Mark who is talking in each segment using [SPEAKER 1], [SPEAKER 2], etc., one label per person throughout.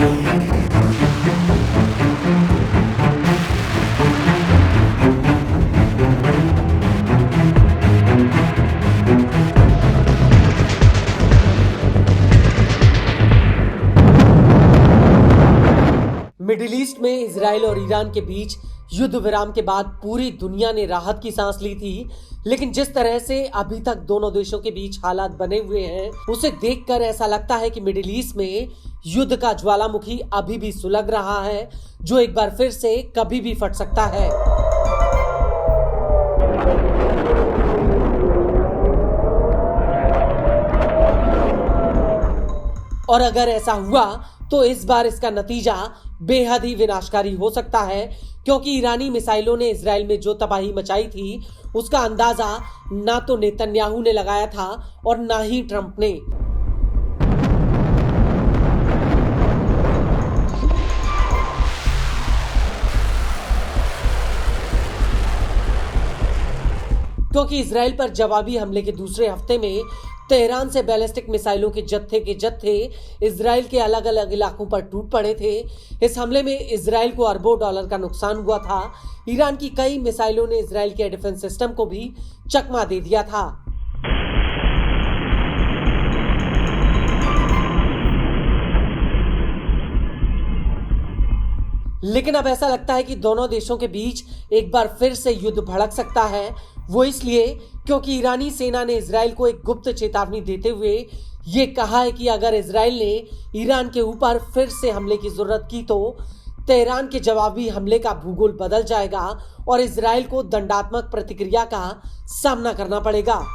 [SPEAKER 1] Middle east में Israel और Iran के बीच युद्ध विराम के बाद पूरी दुनिया ने राहत की सांस ली थी, लेकिन जिस तरह से अभी तक दोनों देशों के बीच हालात बने हुए हैं, उसे देखकर ऐसा लगता है कि मिडिल ईस्ट में युद्ध का ज्वालामुखी अभी भी सुलग रहा है, जो एक बार फिर से कभी भी फट सकता है। और अगर ऐसा हुआ तो इस बार इसका नतीजा बेहद ही विनाशकारी हो सकता है, क्योंकि ईरानी मिसाइलों ने इजराइल में जो तबाही मचाई थी उसका अंदाजा ना तो नेतन्याहू ने लगाया था और ना ही ट्रंप ने। क्योंकि इजराइल पर जवाबी हमले के दूसरे हफ्ते में तेहरान से बैलिस्टिक मिसाइलों के जत्थे इजराइल के अलग अलग इलाकों पर टूट पड़े थे। इस हमले में इजराइल को अरबों डॉलर का नुकसान हुआ था। ईरान की कई मिसाइलों ने इजराइल के डिफेंस सिस्टम को भी चकमा दे दिया था। लेकिन अब ऐसा लगता है कि दोनों देशों के बीच एक बार फिर से युद्ध भड़क सकता है। वो इसलिए क्योंकि ईरानी सेना ने इजराइल को एक गुप्त चेतावनी देते हुए ये कहा है कि अगर इजराइल ने ईरान के ऊपर फिर से हमले की जरूरत की तो तेहरान के जवाबी हमले का भूगोल बदल जाएगा और इजराइल को दंडात्मक प्रतिक्रिया का सामना करना पड़ेगा।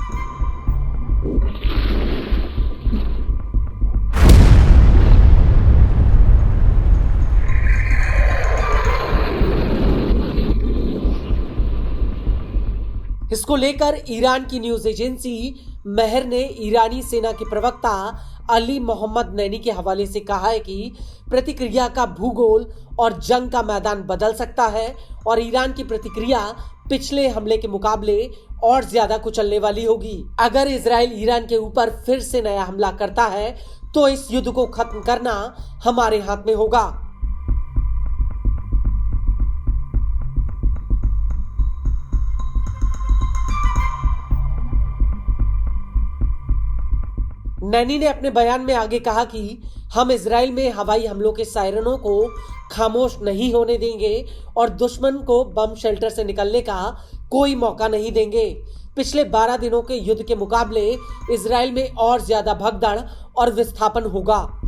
[SPEAKER 1] इसको लेकर ईरान की न्यूज एजेंसी महर ने ईरानी सेना के प्रवक्ता अली मोहम्मद नैनी के हवाले से कहा है कि प्रतिक्रिया का भूगोल और जंग का मैदान बदल सकता है और ईरान की प्रतिक्रिया पिछले हमले के मुकाबले और ज्यादा कुचलने वाली होगी। अगर इजराइल ईरान के ऊपर फिर से नया हमला करता है तो इस युद्ध को खत्म करना हमारे हाथ में होगा। नैनी ने अपने बयान में आगे कहा कि हम इजराइल में हवाई हमलों के सायरनों को खामोश नहीं होने देंगे और दुश्मन को बम शेल्टर से निकलने का कोई मौका नहीं देंगे। पिछले 12 दिनों के युद्ध के मुकाबले इजराइल में और ज्यादा भगदड़ और विस्थापन होगा।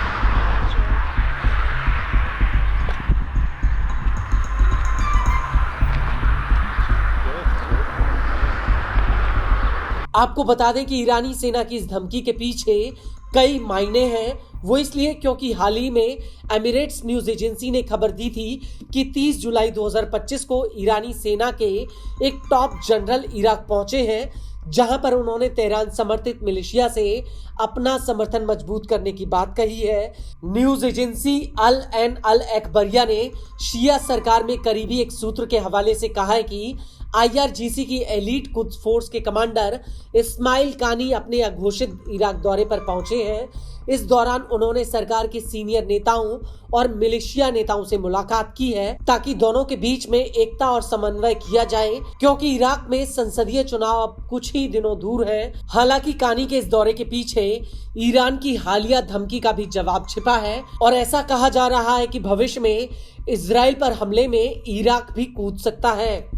[SPEAKER 1] आपको बता दें कि ईरानी सेना की इस धमकी के पीछे कई मायने हैं। वो इसलिए क्योंकि हाल ही में एमिरेट्स न्यूज एजेंसी ने खबर दी थी कि 30 जुलाई 2025 को ईरानी सेना के एक टॉप जनरल इराक पहुंचे हैं, जहां पर उन्होंने तेहरान समर्थित मिलिशिया से अपना समर्थन मजबूत करने की बात कही है। न्यूज एजेंसी अल अकबरिया ने शिया सरकार में करीबी एक सूत्र के हवाले से कहा है कि IRGC की एलीट कुद्स फोर्स के कमांडर इस्माइल कानी अपने अघोषित इराक दौरे पर पहुंचे हैं। इस दौरान उन्होंने सरकार के सीनियर नेताओं और मिलिशिया नेताओं से मुलाकात की है ताकि दोनों के बीच में एकता और समन्वय किया जाए, क्योंकि इराक में संसदीय चुनाव अब कुछ ही दिनों दूर है। हालांकि कानी के इस दौरे के पीछे ईरान की हालिया धमकी का भी जवाब छिपा है और ऐसा कहा जा रहा है कि भविष्य में इजराइल पर हमले में इराक भी कूद सकता है।